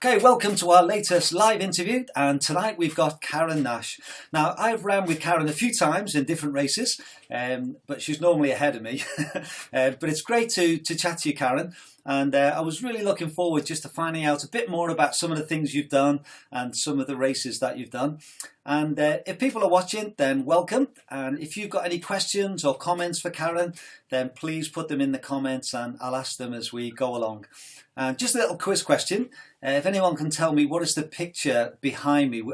Okay, welcome to our latest live interview, and tonight we've got Karen Nash. Now, I've ran with Karen a few times in different races, but she's normally ahead of me. But it's great to chat to you, Karen, and I was really looking forward just to finding out a bit more about some of the things you've done and some of the races that you've done. And if people are watching, then welcome. And if you've got any questions or comments for Karen, then please put them in the comments and I'll ask them as we go along. And just a little quiz question. If anyone can tell me what is the picture behind me,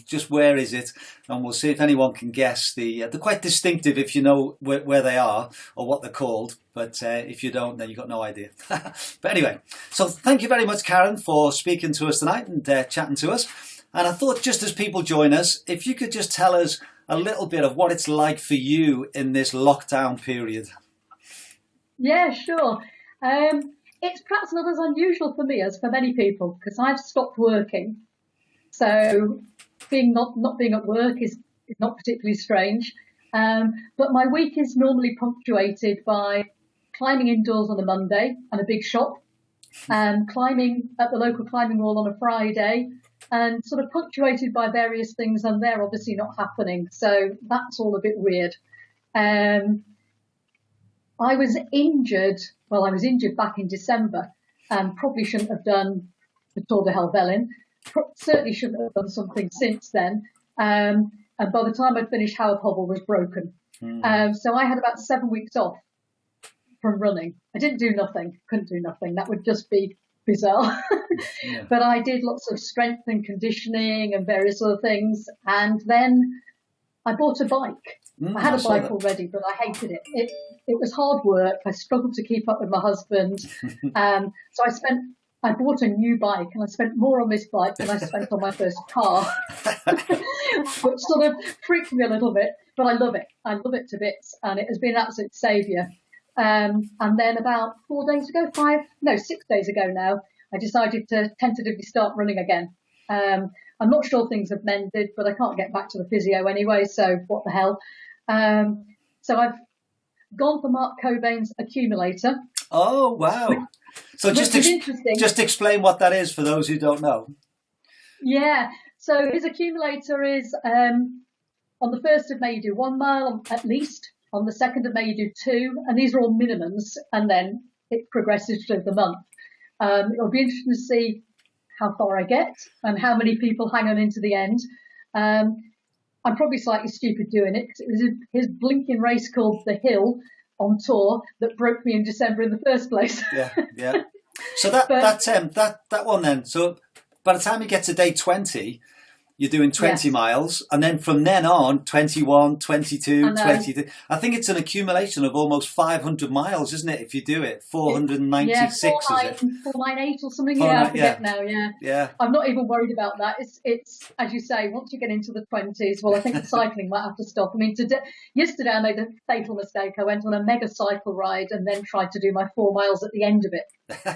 just where is it? And we'll see if anyone can guess. They're quite distinctive if you know where they are or what they're called. But if you don't, then you've got no idea. But anyway, so thank you very much, Karen, for speaking to us tonight and chatting to us. And I thought just as people join us, if you could just tell us a little bit of what it's like for you in this lockdown period. Yeah, sure. It's perhaps not as unusual for me as for many people because I've stopped working. So not being at work is not particularly strange. But my week is normally punctuated by climbing indoors on a Monday and a big shop, climbing at the local climbing wall on a Friday, and sort of punctuated by various things, and they're obviously not happening. So that's all a bit weird. I was injured back in December and probably shouldn't have done the Tour de Helvellyn. Certainly shouldn't have done something since then. And by the time I'd finished, Howard Hobble was broken. So I had about 7 weeks off from running. I didn't do nothing, couldn't do nothing. That would just be bizarre. Yeah. But I did lots of strength and conditioning and various other things. And then I bought a bike. I had a bike already, but I hated it. It was hard work. I struggled to keep up with my husband. So I bought a new bike and I spent more on this bike than I spent on my first car, which sort of freaked me a little bit, but I love it. I love it to bits and it has been an absolute saviour. And then about 6 days ago now, I decided to tentatively start running again. I'm not sure things have mended, but I can't get back to the physio anyway, so what the hell. So I've gone for Mark Cobain's accumulator. Oh, wow. So just explain what that is for those who don't know. Yeah, so his accumulator is on the 1st of May you do 1 mile at least, on the 2nd of May you do 2, and these are all minimums, and then it progresses through the month. It'll be interesting to see how far I get and how many people hang on into the end. I'm probably slightly stupid doing it because it was his blinking race called The Hill on tour that broke me in December in the first place. Yeah. So that one then. So by the time you get to day 20, you're doing 20 miles, and then from then on, 21, 22, 23. I think it's an accumulation of almost 500 miles, isn't it, if you do it? 496, is it? 498 or something, I forget now, yeah. I'm not even worried about that. It's as you say, once you get into the 20s, well, I think the cycling might have to stop. I mean, yesterday I made a fatal mistake. I went on a mega cycle ride and then tried to do my 4 miles at the end of it.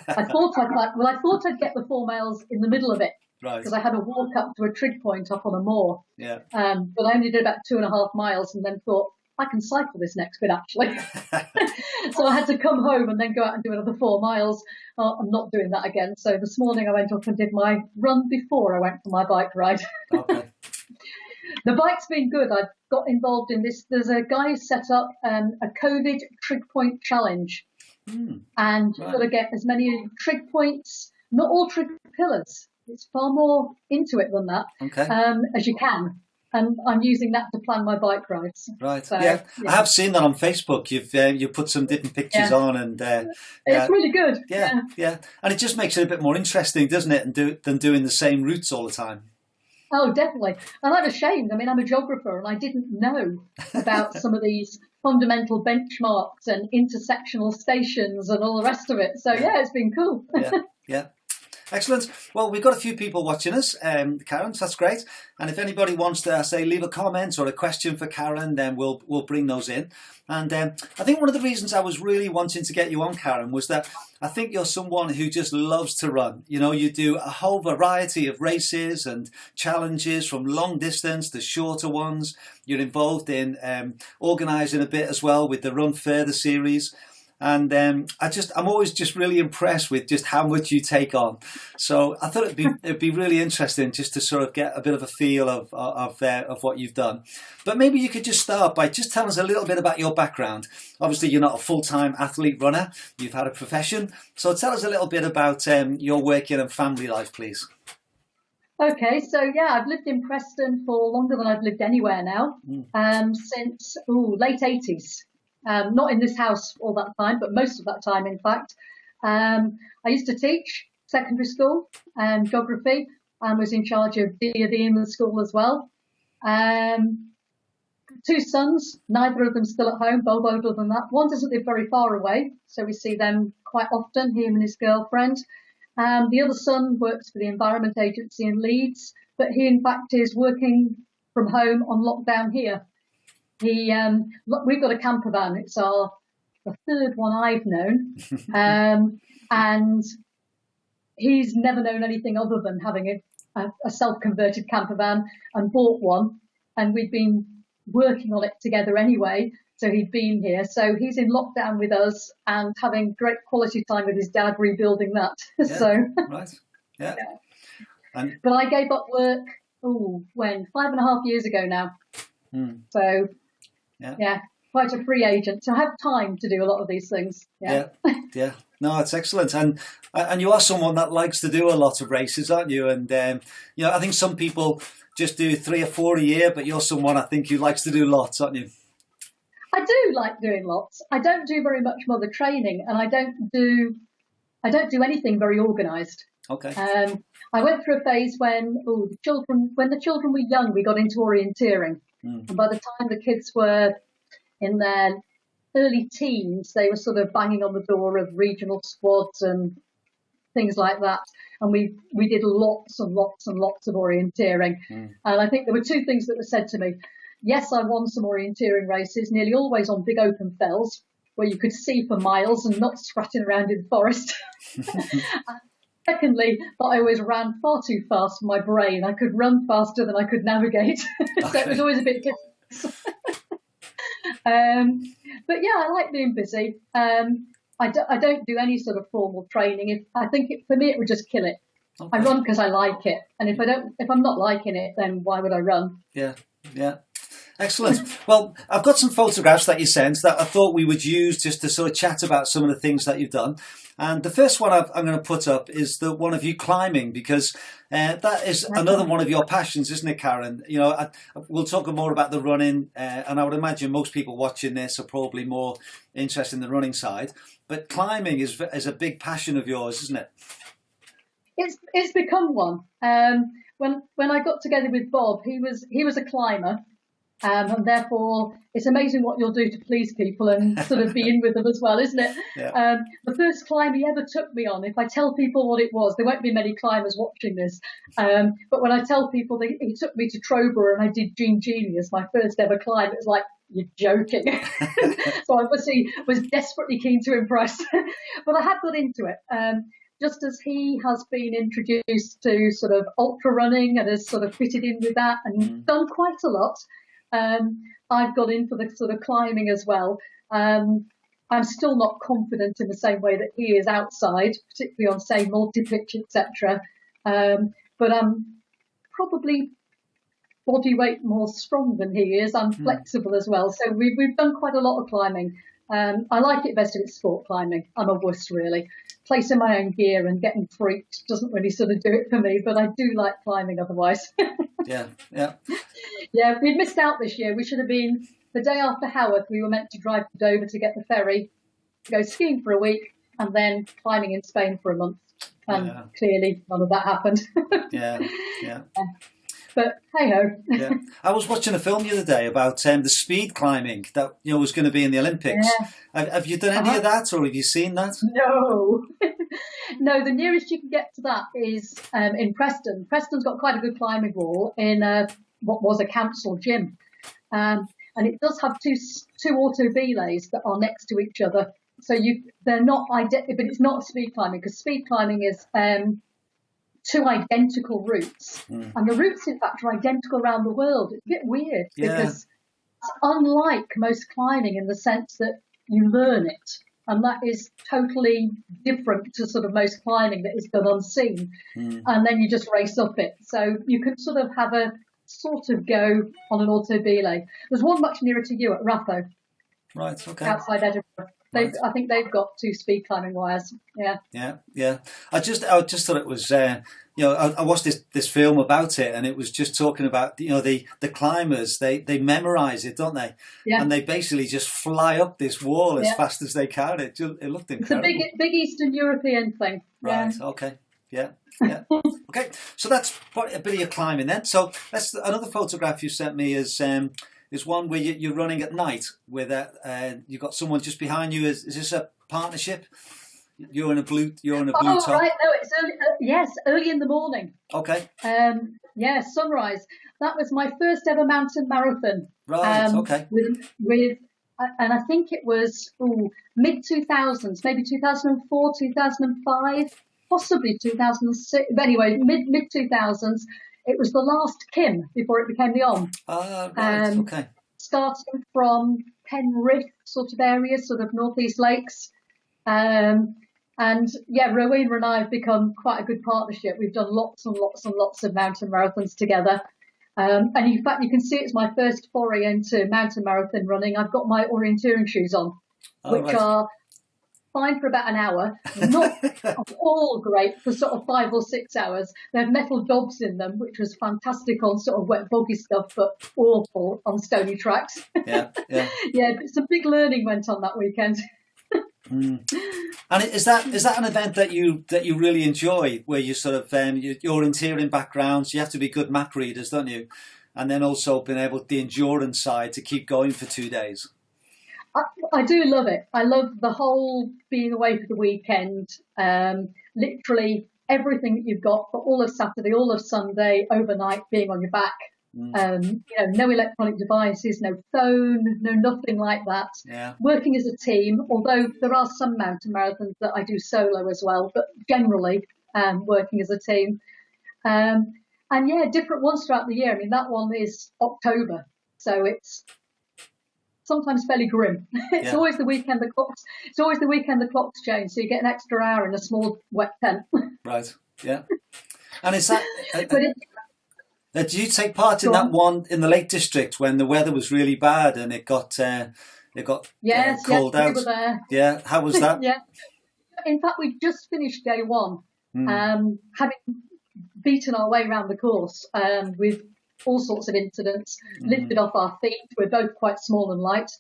I thought I'd get the 4 miles in the middle of it. Right. Because I had a walk up to a trig point up on a moor. Yeah. But I only did about 2.5 miles and then thought, I can cycle this next bit actually. So I had to come home and then go out and do another 4 miles. I'm not doing that again. So this morning I went off and did my run before I went for my bike ride. Okay. The bike's been good. I've got involved in this. There's a guy who set up a COVID trig point challenge. And you've got to get as many trig points, not all trig pillars. It's far more into it than that, as you can. And I'm using that to plan my bike rides. Right. So, yeah, I have seen that on Facebook. You've put some different pictures on, and it's really good. Yeah, and it just makes it a bit more interesting, doesn't it, than doing the same routes all the time. Oh, definitely. And I'm ashamed. I mean, I'm a geographer, and I didn't know about some of these fundamental benchmarks and intersectional stations and all the rest of it. So yeah, it's been cool. Yeah. Excellent. Well, we've got a few people watching us, Karen, so that's great. And if anybody wants to, leave a comment or a question for Karen, then we'll bring those in. And I think one of the reasons I was really wanting to get you on, Karen, was that I think you're someone who just loves to run. You know, you do a whole variety of races and challenges from long distance to shorter ones. You're involved in organising a bit as well with the Run Further series. And I'm always just really impressed with just how much you take on. So I thought it'd be really interesting just to sort of get a bit of a feel of what you've done. But maybe you could just start by just telling us a little bit about your background. Obviously, you're not a full-time athlete runner. You've had a profession. So tell us a little bit about your working and family life, please. Okay, so yeah, I've lived in Preston for longer than I've lived anywhere now, since late 80s. Not in this house all that time, but most of that time, in fact. I used to teach secondary school geography and was in charge of D&D in the school as well. 2 sons, neither of them still at home, both older than that. One doesn't live very far away, so we see them quite often, him and his girlfriend. The other son works for the Environment Agency in Leeds, but he in fact is working from home on lockdown here. We've got a camper van. It's the 3rd one I've known, and he's never known anything other than having a self-converted camper van, and bought one, and we've been working on it together anyway. So he'd been here. So he's in lockdown with us and having great quality time with his dad rebuilding that. Yeah, so right. Yeah. But I gave up work, 5.5 years ago now. So yeah, quite a free agent. So I have time to do a lot of these things. Yeah. No, it's excellent. And you are someone that likes to do a lot of races, aren't you? And, I think some people just do 3 or 4 a year, but you're someone I think who likes to do lots, aren't you? I do like doing lots. I don't do very much mother training, and I don't do anything very organised. Okay. I went through a phase when the children were young, we got into orienteering, and by the time the kids were in their early teens, they were sort of banging on the door of regional squads and things like that. And we did lots and lots and lots of orienteering. And I think there were 2 things that were said to me. Yes, I won some orienteering races, nearly always on big open fells where you could see for miles and not scratching around in the forest. Secondly, that I always ran far too fast for my brain. I could run faster than I could navigate. So it was always a bit difficult. But yeah, I like being busy. I don't do any sort of formal training. For me, it would just kill it. Okay. I run because I like it. And if I'm not liking it, then why would I run? Yeah. Excellent. Well, I've got some photographs that you sent that I thought we would use just to sort of chat about some of the things that you've done. And the first one I'm going to put up is the one of you climbing, because that is another one of your passions, isn't it, Karen? We'll talk more about the running, and I would imagine most people watching this are probably more interested in the running side. But climbing is a big passion of yours, isn't it? It's become one. When I got together with Bob, he was a climber. And therefore, it's amazing what you'll do to please people and sort of be in with them as well, isn't it? Yeah. The first climb he ever took me on, if I tell people what it was, there won't be many climbers watching this. But when I tell people that he took me to Trober and I did Genius, my first ever climb, it was like, you're joking. So I obviously was desperately keen to impress. But I had got into it. Just as he has been introduced to sort of ultra running and has sort of fitted in with that and done quite a lot. I've got in for the sort of climbing as well. I'm still not confident in the same way that he is outside, particularly on, say, multi-pitch, etc. But I'm probably body weight more strong than he is. I'm flexible as well. So we've done quite a lot of climbing. I like it best if it's sport climbing. I'm a wuss, really. Placing my own gear and getting freaked doesn't really sort of do it for me, but I do like climbing otherwise. Yeah. Yeah, we missed out this year. We should have been, the day after Haworth, we were meant to drive to Dover to get the ferry, go skiing for a week, and then climbing in Spain for a month. And clearly none of that happened. Yeah. But hey-ho. Yeah. I was watching a film the other day about the speed climbing that was going to be in the Olympics. Yeah. Have you done any of that, or have you seen that? No. No, the nearest you can get to that is in Preston. Preston's got quite a good climbing wall in what was a council gym. And it does have two auto belays that are next to each other. So they're not identical, but it's not speed climbing, because speed climbing is 2 identical routes. And the routes, in fact, are identical around the world. It's a bit weird because it's unlike most climbing in the sense that you learn it. and that is totally different to sort of most climbing that is done unseen. And then you just race up it. So you can sort of have a sort of go on an auto belay. There's one much nearer to you at Rappo. Right, okay. Outside Edinburgh. Right. I think they've got 2 speed climbing wires. Yeah. Yeah. I just thought it was, I watched this film about it, and it was just talking about, the climbers, they memorize it, don't they? Yeah. And they basically just fly up this wall as fast as they can. It looked incredible. It's a big Eastern European thing. Right. Yeah. Okay. Yeah. Okay. So that's a bit of your climbing then. So another photograph you sent me is one where you're running at night with you've got someone just behind you. Is this a partnership? You're in a blue top. Right. No, it's early. Early in the morning. Okay. Sunrise. That was my first ever mountain marathon. Right. Okay. With and I think it was mid 2000s, maybe 2004, 2005, possibly 2006. But anyway, mid 2000s. It was the last Kim before it became the On. Right. Okay. Starting from Penrith sort of area, sort of northeast lakes. And Rowena and I have become quite a good partnership. We've done lots and lots and lots of mountain marathons together. And in fact, you can see it's my first foray into mountain marathon running. I've got my orienteering shoes on, which are fine for about an hour, not at all great for sort of 5 or 6 hours. They have metal dobs in them, which was fantastic on sort of wet, boggy stuff, but awful on stony tracks. Yeah. Some big learning went on that weekend. And is that an event that you really enjoy, where you sort of your orienteering backgrounds, you have to be good map readers, don't you? And then also being able the endurance side to keep going for 2 days. I do love it. I love the whole being away for the weekend. Literally everything that you've got for all of Saturday, all of Sunday, overnight, being on your back. No electronic devices, no phone, no nothing like that. Yeah. Working as a team, although there are some mountain marathons that I do solo as well, but generally working as a team. Different ones throughout the year. I mean, that one is October, so it's sometimes fairly grim. It's always the weekend the clocks change, so you get an extra hour in a small wet tent. Right. Yeah. And is that? Did you take part in that one in the Lake District when the weather was really bad and it got cold out? We were there. Yeah. How was that? Yeah. In fact, we just finished day one, having beaten our way around the course with all sorts of incidents, lifted off our feet. We're both quite small and light.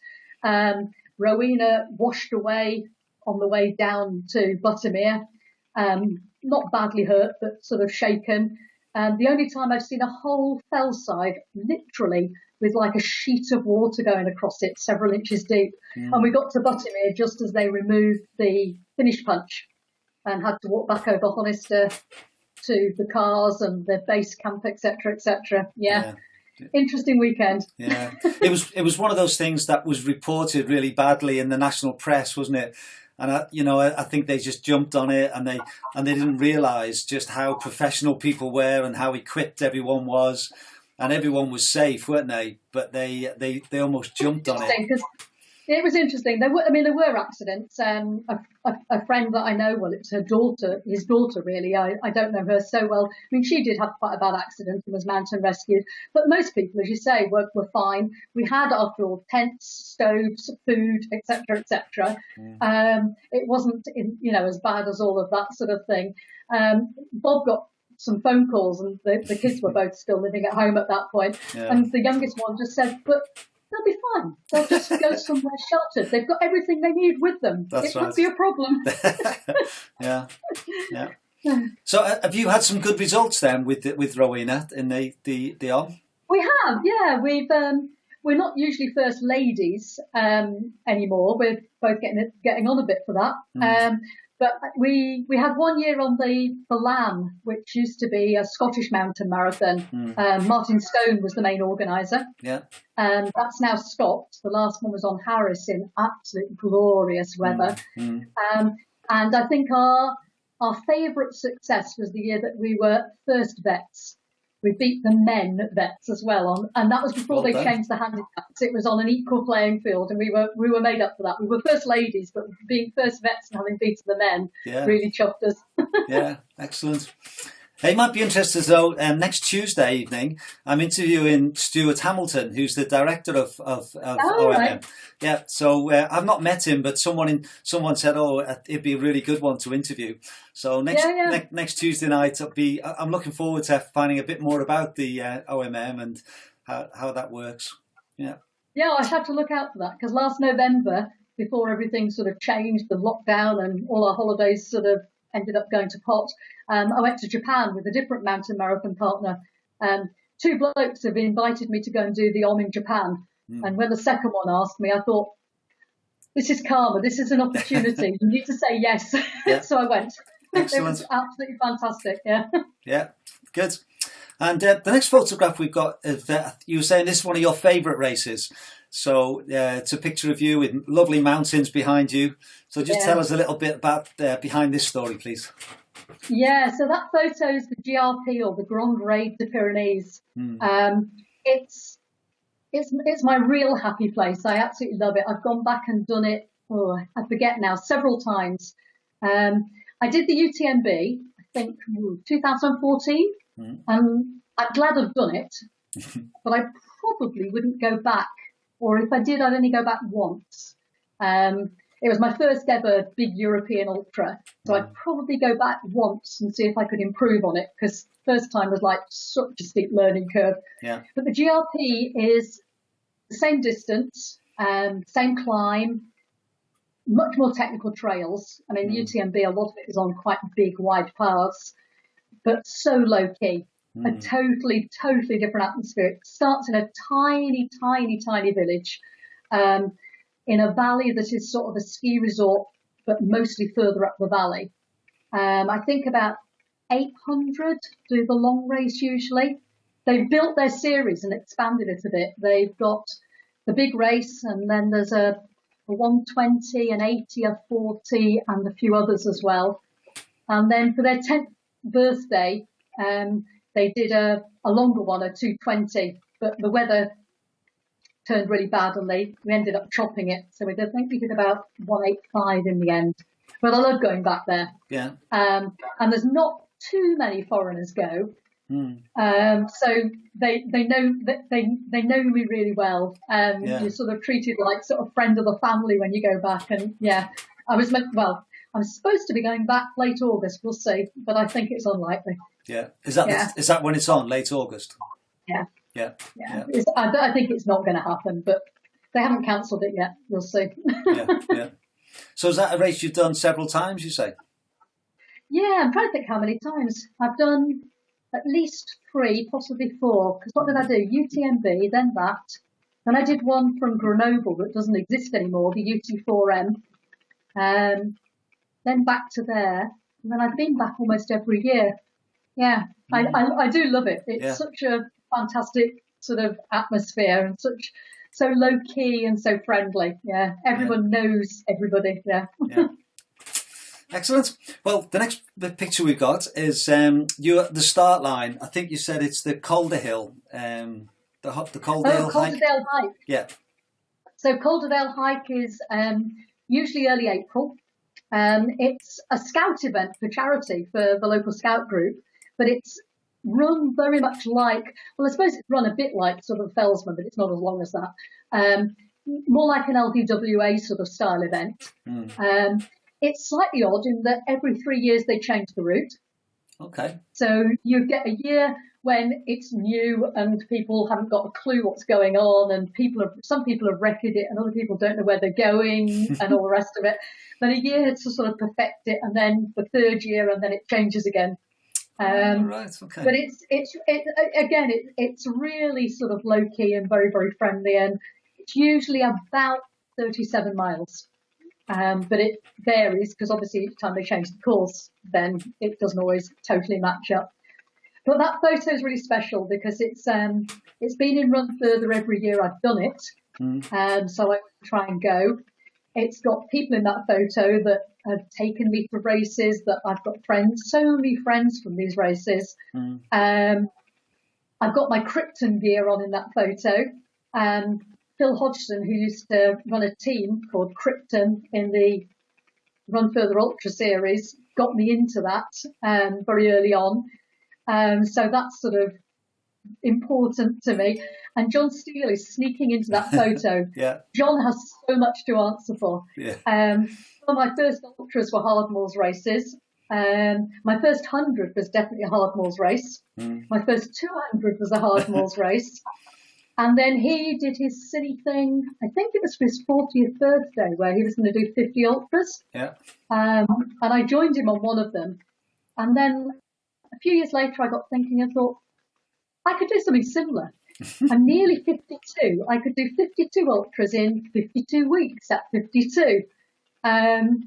Rowena washed away on the way down to Buttermere, not badly hurt, but sort of shaken. The only time I've seen a whole fell side, literally, with like a sheet of water going across it, several inches deep. And we got to Buttermere just as they removed the finish punch and had to walk back over Honister to the cars and the base camp, etc., etc. Yeah. Interesting weekend. Yeah, it was one of those things that was reported really badly in the national press, wasn't it? And I think they just jumped on it, and they didn't realise just how professional people were and how equipped everyone was, and everyone was safe, weren't they? But they almost jumped on it. It was interesting. There were accidents. A friend that I know, well, it's his daughter really. I don't know her so well. I mean, she did have quite a bad accident and was mountain rescued. But most people, as you say, were fine. We had, after all, tents, stoves, food, etc., etc. It wasn't, as bad as all of that sort of thing. Bob got some phone calls, and the kids were both still living at home at that point. Yeah. And the youngest one just said, "But they'll be fine. They'll just go somewhere sheltered. They've got everything they need with them. It won't be a problem." Yeah. So, have you had some good results then with Rowena in the On? We have, yeah. We're not usually first ladies anymore. We're both getting on a bit for that. But we had 1 year on the Lamb, which used to be a Scottish mountain marathon. Martin Stone was the main organiser. Yeah. That's now stopped. The last one was on Harris in absolute glorious weather. And I think our favourite success was the year that we were first vets. we beat the men vets as well and that was before they changed the handicaps. It was on an equal playing field, and we were made up for that. We were first ladies, but being first vets and having beaten the men really chuffed us. Yeah, excellent. It might be interesting though. Next Tuesday evening, I'm interviewing Stuart Hamilton, who's the director of OMM. Right. Yeah, so I've not met him, but someone said, "Oh, it'd be a really good one to interview." So next Tuesday night, I'm looking forward to finding a bit more about the OMM and how that works. Yeah. Yeah, I had to look out for that because last November, before everything sort of changed, the lockdown and all our holidays sort of ended up going to pot. I went to Japan with a different mountain marathon partner. Two blokes have invited me to go and do the OM in Japan. And when the second one asked me, I thought, this is karma. This is an opportunity. You need to say yes. Yeah. So I went. Excellent. It was absolutely fantastic. Yeah. Yeah, good. And the next photograph we've got, you were saying this is one of your favourite races. So it's a picture of you with lovely mountains behind you. So just tell us a little bit about behind this story, please. Yeah, so that photo is the GRP, or the Grand Raid de Pyrenees. It's my real happy place. I absolutely love it. I've gone back and done it, I forget now, several times. I did the UTMB, I think, 2014, and I'm glad I've done it, but I probably wouldn't go back, or if I did, I'd only go back once. It was my first ever big European ultra, so I'd probably go back once and see if I could improve on it, because first time was like such a steep learning curve. Yeah. But the GRP is the same distance, same climb, much more technical trails. I mean, UTMB, a lot of it is on quite big, wide paths, but so low key. A totally different atmosphere. It starts in a tiny village, in a valley that is sort of a ski resort, but mostly further up the valley. I think about 800 do the long race usually. They've built their series and expanded it a bit. They've got the big race, and then there's a 120, an 80, a 40, and a few others as well. And then for their 10th birthday, they did a longer one, a 220, but the weather turned really bad and we ended up chopping it. So I think we did about 185 in the end. But I love going back there. Yeah. And there's not too many foreigners go. So they know me really well. You're sort of treated like sort of friend of the family when you go back. And I'm supposed to be going back late August. We'll see, but I think it's unlikely. Yeah. Is that when it's on, late August? Yeah. Yeah. I think it's not going to happen, but they haven't cancelled it yet. We'll see. Yeah. So is that a race you've done several times, you say? Yeah, I'm trying to think how many times. I've done at least 3, possibly 4. Because what did I do? UTMB, then that. Then I did one from Grenoble that doesn't exist anymore, the UT4M. Then back to there. And then I've been back almost every year. Yeah, I do love it. It's such a fantastic sort of atmosphere and so low key and so friendly. Yeah, everyone knows everybody. Yeah. Excellent. Well, the picture we've got is you at the start line. I think you said it's the Calder Hill, the Calderdale hike. Calderdale hike. Yeah. So Calderdale hike is usually early April. It's a scout event for charity for the local scout group, but it's run very much like, well, I suppose it's run a bit like sort of Fellsman, but it's not as long as that. More like an LDWA sort of style event. It's slightly odd in that every 3 years they change the route. Okay. So you get a year when it's new and people haven't got a clue what's going on, and some people have wrecked it and other people don't know where they're going and all the rest of it. Then a year to sort of perfect it, and then the third year, and then it changes again. Right. Okay. But it's really sort of low key and very, very friendly, and it's usually about 37 miles. But it varies because obviously each time they change the course, then it doesn't always totally match up. But that photo is really special because it's been in Run Further every year I've done it, so I try and go. It's got people in that photo that have taken me to races, that I've got friends, so many friends from these races. I've got my Krypton gear on in that photo. Phil Hodgson, who used to run a team called Krypton in the Run Further Ultra series, got me into that very early on. So that's sort of important to me. And John Steele is sneaking into that photo. Yeah. John has so much to answer for. Yeah. Well, my first ultras were Hardmoors races. My first 100 was definitely a Hardmoors race. My first 200 was a Hardmoors race. And then he did his silly thing, I think it was for his 40th birthday, where he was going to do 50 ultras. Yeah. And I joined him on one of them. And then a few years later, I got thinking and thought, I could do something similar. I'm nearly 52. I could do 52 ultras in 52 weeks at 52.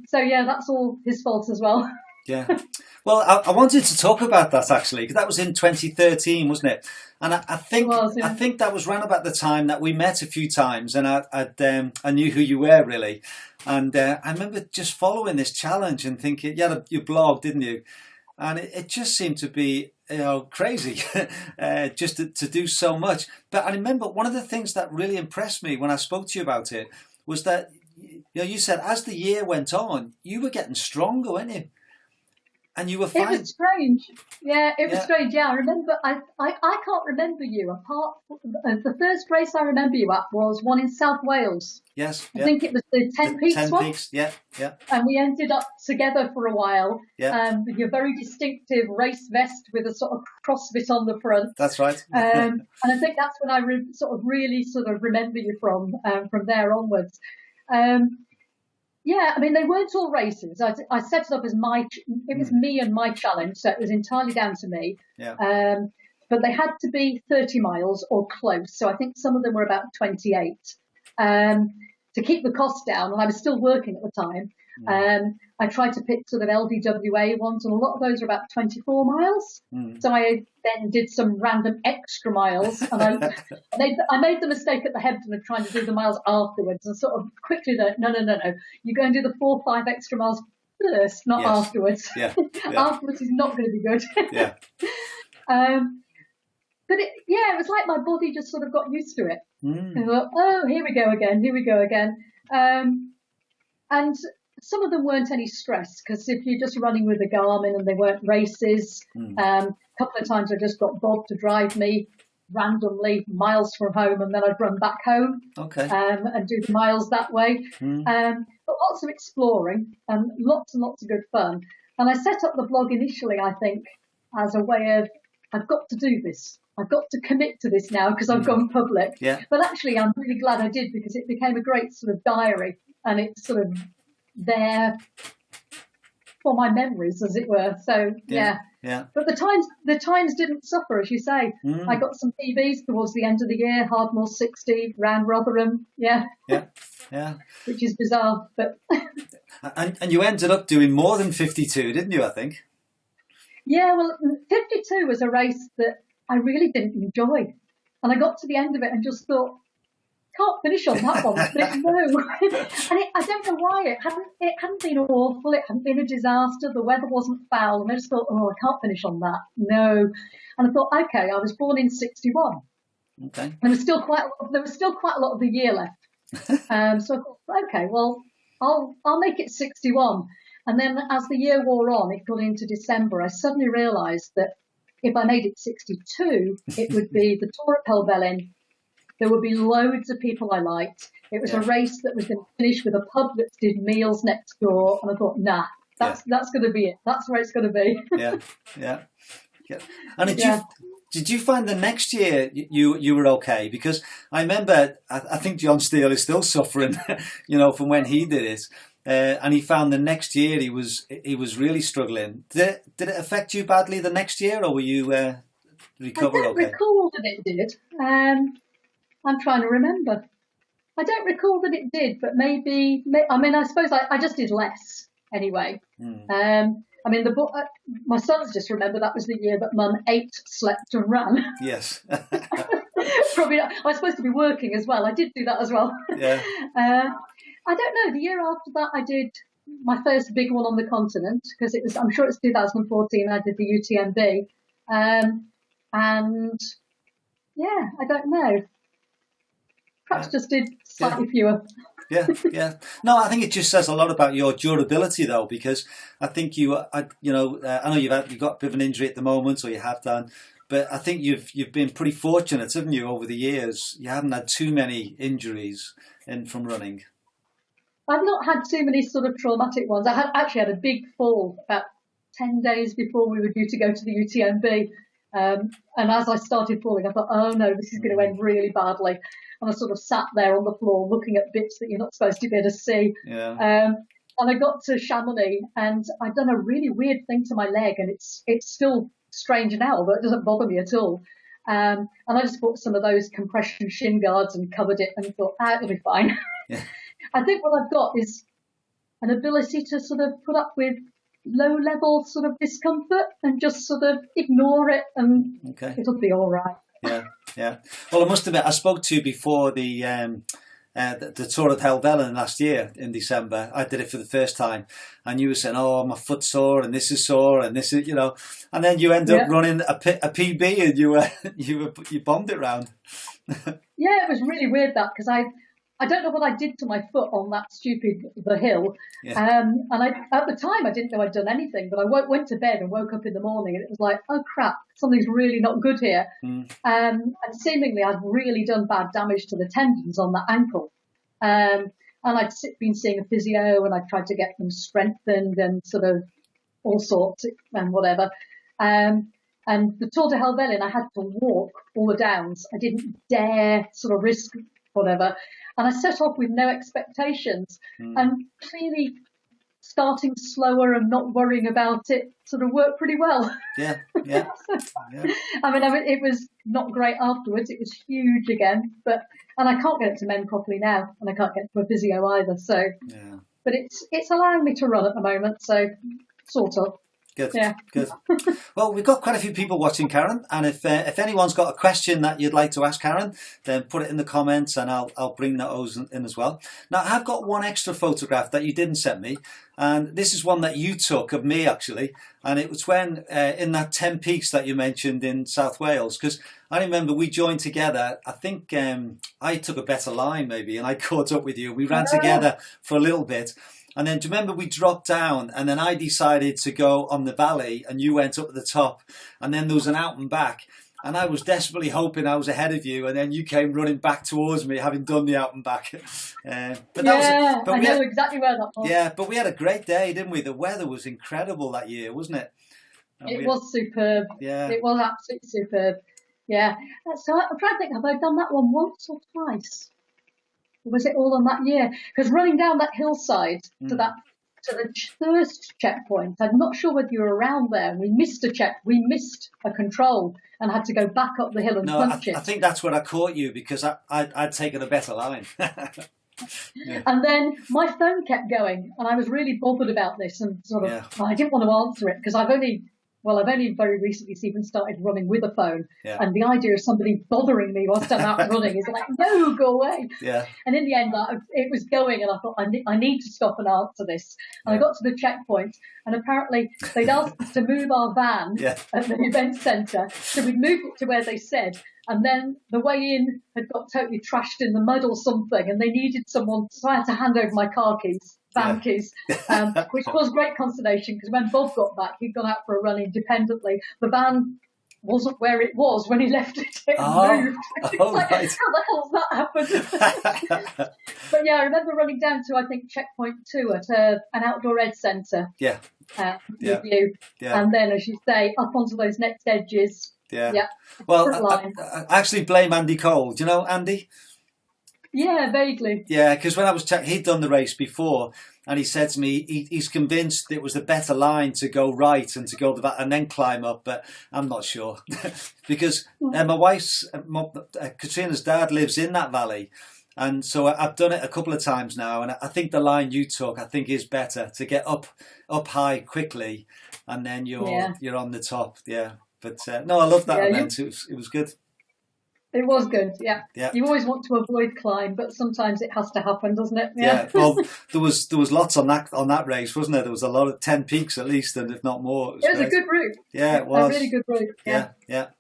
So yeah, that's all his fault as well. Yeah. Well, I wanted to talk about that actually, because that was in 2013, wasn't it? And I think I think that was around about the time that we met a few times, and I knew who you were really, and I remember just following this challenge and thinking, you had your blog, didn't you? And it just seemed to be, crazy, just to do so much. But I remember one of the things that really impressed me when I spoke to you about it was that you said as the year went on, you were getting stronger, weren't you? And you were fine. It was strange. Yeah, it was strange. Yeah, I remember. I can't remember you apart. The first race I remember you at was one in South Wales. Yes. I think it was the 10 Peaks 10 one. Peaks. Yeah. And we ended up together for a while. Yeah. With your very distinctive race vest with a sort of crossbit on the front. That's right. And I think that's when I really remember you from there onwards. Yeah, I mean, they weren't all races. I set it up as it was me and my challenge, so it was entirely down to me. Yeah. But they had to be 30 miles or close. So I think some of them were about 28. To keep the cost down, and I was still working at the time, I tried to pick sort of LDWA ones, and a lot of those are about 24 miles. So I then did some random extra miles, and I made the mistake at the Hebden of trying to do the miles afterwards, and sort of quickly no, you go and do the 4 or 5 extra miles first, not afterwards. Yeah. Afterwards is not going to be good. Yeah. But it was like my body just sort of got used to it. And I thought, oh, here we go again. And some of them weren't any stress, because if you're just running with a Garmin and they weren't races, a couple of times I just got Bob to drive me randomly miles from home, and then I'd run back home and do the miles that way. But lots of exploring and lots of good fun. And I set up the blog initially, I think, as a way of, I've got to do this. I've got to commit to this now because I've gone public. Yeah. But actually, I'm really glad I did, because it became a great sort of diary, and it's sort of there for my memories, as it were. So yeah. But the times didn't suffer, as you say. I got some PBs towards the end of the year. Hardmoor 60, round Rotherham. Yeah. Which is bizarre, but. and you ended up doing more than 52, didn't you? I think. Yeah, well, 52 was a race that I really didn't enjoy. And I got to the end of it and just thought, can't finish on that one. But no. And I don't know why. It hadn't been awful. It hadn't been a disaster. The weather wasn't foul. And I just thought, I can't finish on that. No. And I thought, okay, I was born in 61. Okay. And there was still quite a lot of the year left. So I thought, okay, well, I'll make it 61. And then as the year wore on, it got into December, I suddenly realised that if I made it 62, it would be the Tour at Helvellyn. There would be loads of people I liked. It was a race that was going to finish with a pub that did meals next door. And I thought, nah, that's going to be it. That's where it's going to be. Yeah. And did you find the next year you were okay? Because I remember, I think John Steele is still suffering, from when he did it. And he found the next year he was really struggling. Did it affect you badly the next year, or were you recovered okay? I don't recall that it did. I'm trying to remember. I don't recall that it did, but maybe. I suppose I just did less anyway. My sons just remember that was the year that Mum ate, slept, and ran. Yes. Probably. I was supposed to be working as well. I did do that as well. Yeah. I don't know. The year after that, I did my first big one on the continent, because I'm sure it's 2014. I did the UTMB, and Yeah, I don't know. Perhaps just did slightly fewer. Yeah. No, I think it just says a lot about your durability, though, because I think I know you've got a bit of an injury at the moment, or you have done, but I think you've been pretty fortunate, haven't you, over the years? You haven't had too many injuries from running. I've not had too many sort of traumatic ones. I had actually had a big fall about 10 days before we were due to go to the UTMB. And as I started falling, I thought, oh no, this is going to end really badly. And I sort of sat there on the floor looking at bits that you're not supposed to be able to see. Yeah. And I got to Chamonix and I'd done a really weird thing to my leg, and it's still strange now, but it doesn't bother me at all. And I just bought some of those compression shin guards and covered it and thought, it'll be fine. Yeah. I think what I've got is an ability to sort of put up with low level sort of discomfort and just sort of ignore it, and it'll be all right. Yeah. Well, I must admit, I spoke to you before the Tour of Helvellyn last year in December. I did it for the first time, and you were saying, "Oh, my foot's sore, and this is sore, and this is," and then you end up running a PB, and you bombed it round. Yeah, it was really weird that, because I don't know what I did to my foot on that the hill. Yeah. And at the time I didn't know I'd done anything, but I went to bed and woke up in the morning and it was like, oh crap, something's really not good here. And seemingly I'd really done bad damage to the tendons on that ankle. And I'd been seeing a physio and I tried to get them strengthened and sort of all sorts and whatever. And the Tour de Helvellyn, I had to walk all the downs. I didn't dare sort of risk whatever. And I set off with no expectations, and clearly starting slower and not worrying about it sort of worked pretty well. Yeah. I mean, it was not great afterwards. It was huge again, and I can't get it to mend properly now, and I can't get to a physio either. So, but it's allowing me to run at the moment, so sort of. Good. Yeah. Good. Well, we've got quite a few people watching, Karen, and if anyone's got a question that you'd like to ask Karen, then put it in the comments, and I'll bring those in as well. Now, I've got one extra photograph that you didn't send me, and this is one that you took of me actually, and it was when in that 10 Peaks that you mentioned in South Wales, because I remember we joined together. I think I took a better line maybe, and I caught up with you. We ran together for a little bit. And then do you remember we dropped down, and then I decided to go on the valley and you went up at the top, and then there was an out and back, and I was desperately hoping I was ahead of you, and then you came running back towards me having done the out and back. I know exactly where that was. Yeah, but we had a great day, didn't we? The weather was incredible that year, wasn't it? It was superb. Yeah. It was absolutely superb. Yeah. So I'm trying to think, have I done that one once or twice? Was it all on that year? Because running down that hillside to the first checkpoint, I'm not sure whether you were around there. We missed a control and had to go back up the hill and punch it. I think that's where I caught you, because I'd taken a better line. Yeah. And then my phone kept going, and I was really bothered about this, and sort of I didn't want to answer it because I've only very recently even started running with a phone, and the idea of somebody bothering me whilst I'm out running is like, no, go away. Yeah. And in the end, it was going, and I thought, I need to stop and answer this. And I got to the checkpoint, and apparently they'd asked us to move our van at the event centre, so we'd moved it to where they said, and then the way in had got totally trashed in the mud or something, and they needed someone, so I had to hand over my van keys, which caused great consternation, because when Bob got back, he'd gone out for a run independently. The van wasn't where it was when he left it. It moved. Like, right. How the hell's that happened? But yeah, I remember running down to, I think, checkpoint 2 at an outdoor ed centre. With you. And then, as you say, up onto those next edges. Well, I actually blame Andy Cole. Do you know Andy? Yeah, vaguely. Yeah, because when I was he'd done the race before, and he said to me he's convinced it was the better line to go right and to go the back and then climb up, but I'm not sure because my wife's Katrina's dad lives in that valley, and so I've done it a couple of times now, and I think the line you took is better to get up high quickly, and then you're on the top. Yeah, but no, I love that event. It was good. It was good, yeah. You always want to avoid climb, but sometimes it has to happen, doesn't it? Yeah. Well, there was lots on that race, wasn't there? There was a lot of 10 peaks at least, and if not more. It was a good route. Yeah, it was a really good route. Yeah.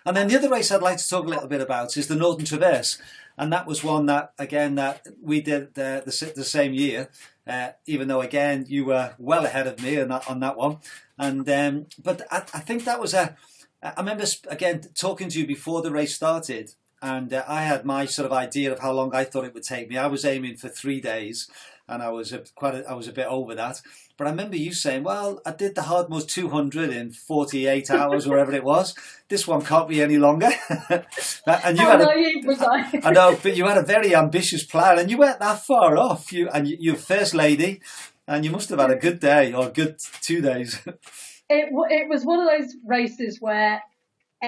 And then the other race I'd like to talk a little bit about is the Northern Traverse. And that was one that, again, that we did the same year, even though, again, you were well ahead of me on that one. And but I think that was I remember, again, talking to you before the race started, and I had my sort of idea of how long I thought it would take me. I was aiming for 3 days, and I was a bit over that. But I remember you saying, well, I did the Hardmoors 200 in 48 hours, wherever it was. This one can't be any longer. And you How naive was I? I know, but you had a very ambitious plan, and you weren't that far off. You're first lady, and you must have had a good day, or a good 2 days. It was one of those races where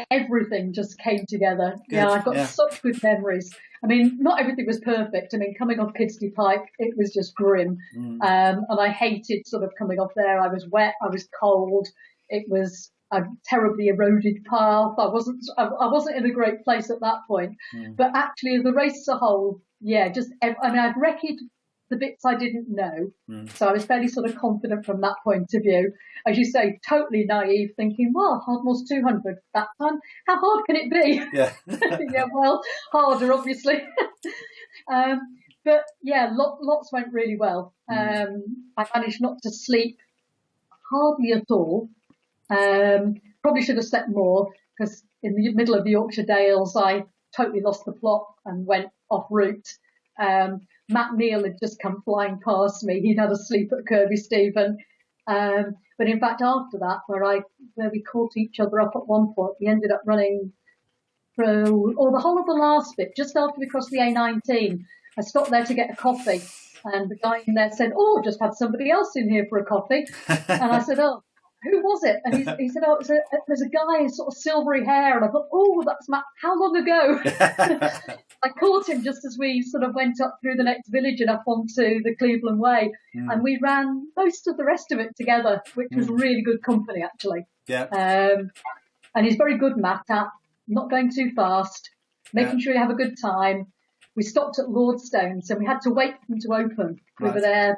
everything just came together. Good, yeah, I've got such good memories. I mean, not everything was perfect. I mean, coming off Kidsley Pike, it was just grim. And I hated sort of coming off there. I was wet, I was cold. It was a terribly eroded path. I wasn't in a great place at that point. But actually, the race as a whole, yeah, I'd reckoned the bits I didn't know. So I was fairly sort of confident from that point of view. As you say, totally naive, thinking, well, Hardmoors 200 that time, how hard can it be? Yeah. Yeah, well, harder, obviously. But yeah, lots went really well. I managed not to sleep hardly at all. Probably should have slept more, because in the middle of the Yorkshire Dales, I totally lost the plot and went off route. Matt Neal had just come flying past me. He'd had a sleep at Kirby Stephen. But in fact, after that, where we caught each other up at one point, we ended up running through, or the whole of the last bit, just after we crossed the A19. I stopped there to get a coffee, and the guy in there said, "Oh, just had somebody else in here for a coffee." And I said, "Oh, who was it?" And he said, "Oh, there's a guy in sort of silvery hair." And I thought, "Oh, that's Matt. How long ago?" I caught him just as we sort of went up through the next village and up onto the Cleveland Way. And we ran most of the rest of it together, which was really good company, actually. Yeah. And he's very good, Matt, at not going too fast, making sure you have a good time. We stopped at Lordstone, so we had to wait for them to open. We were there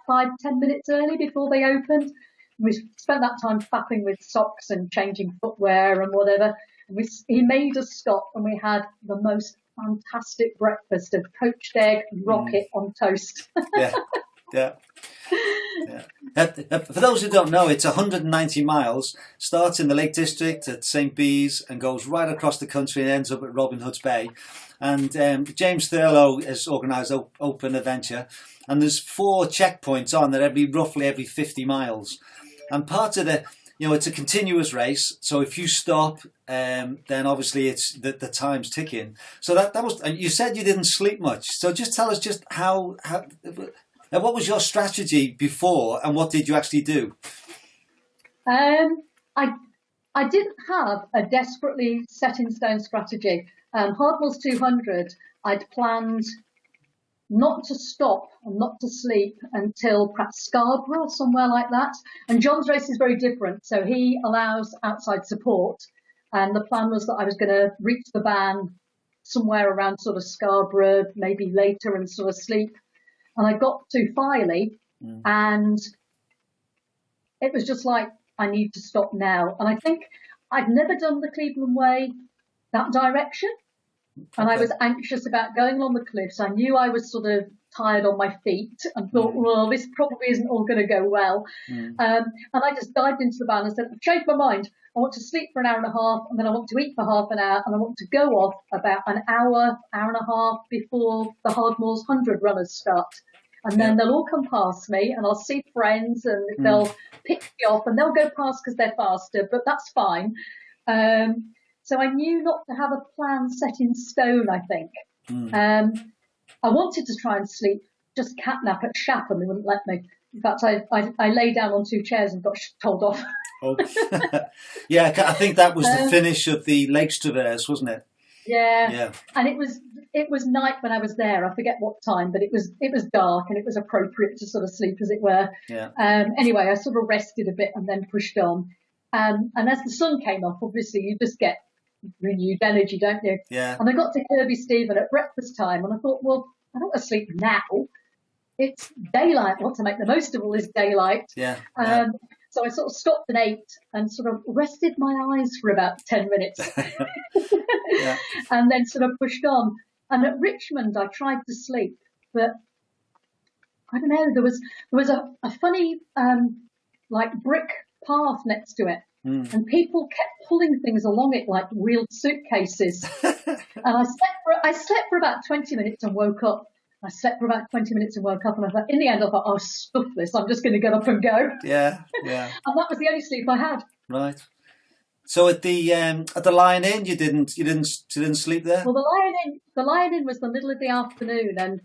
5-10 minutes early before they opened. We spent that time faffing with socks and changing footwear and whatever. And he made us stop, and we had the most fantastic breakfast of poached egg rocket on toast. Yeah. For those who don't know, it's 190 miles, starts in the Lake District at St. Bees and goes right across the country and ends up at Robin Hood's Bay. And James Thurlow has organised Open Adventure, and there's 4 checkpoints on there roughly every 50 miles. And part of it's a continuous race. So if you stop, then obviously it's the time's ticking. So that was. And you said you didn't sleep much. So just tell us just how what was your strategy before, and what did you actually do? I didn't have a desperately set in stone strategy. Hardmoors 200, I'd planned not to stop and not to sleep until perhaps Scarborough or somewhere like that. And John's race is very different. So he allows outside support. And the plan was that I was going to reach the van somewhere around sort of Scarborough, maybe later, and sort of sleep. And I got to Filey, and it was just like, I need to stop now. And I think I'd never done the Cleveland Way that direction. And I was anxious about going along the cliffs. I knew I was sort of tired on my feet and thought, well, this probably isn't all going to go well. And I just dived into the van and said, I've changed my mind. I want to sleep for an hour and a half, and then I want to eat for half an hour, and I want to go off about an hour and a half before the Hardmoors 100 runners start. And then they'll all come past me, and I'll see friends, and they'll pick me off, and they'll go past because they're faster, but that's fine. So I knew not to have a plan set in stone, I think. I wanted to try and sleep, just catnap at Shap, and they wouldn't let me. In fact, I lay down on 2 chairs and got told off. Yeah, I think that was the finish of the Lakes Traverse, wasn't it? Yeah. And it was night when I was there. I forget what time, but it was dark, and it was appropriate to sort of sleep, as it were. Yeah. Anyway, I sort of rested a bit and then pushed on. And as the sun came up, obviously you just get renewed energy, don't you? Yeah. And I got to Kirby Stephen at breakfast time, and I thought, well, I don't want to sleep now. It's daylight. I want to make the most of all this daylight. Yeah. So So I sort of stopped and ate and sort of rested my eyes for about 10 minutes Yeah. and then sort of pushed on. And at Richmond, I tried to sleep, but I don't know, there was a funny, like brick path next to it. And people kept pulling things along it like wheeled suitcases. And I slept for about 20 minutes and woke up. I slept for about 20 minutes and woke up, and I thought, in the end, I thought, oh, stuff this. I'm just going to get up and go. Yeah. And that was the only sleep I had. Right. So at the Lion Inn, you didn't sleep there? Well, the Lion Inn was the middle of the afternoon, and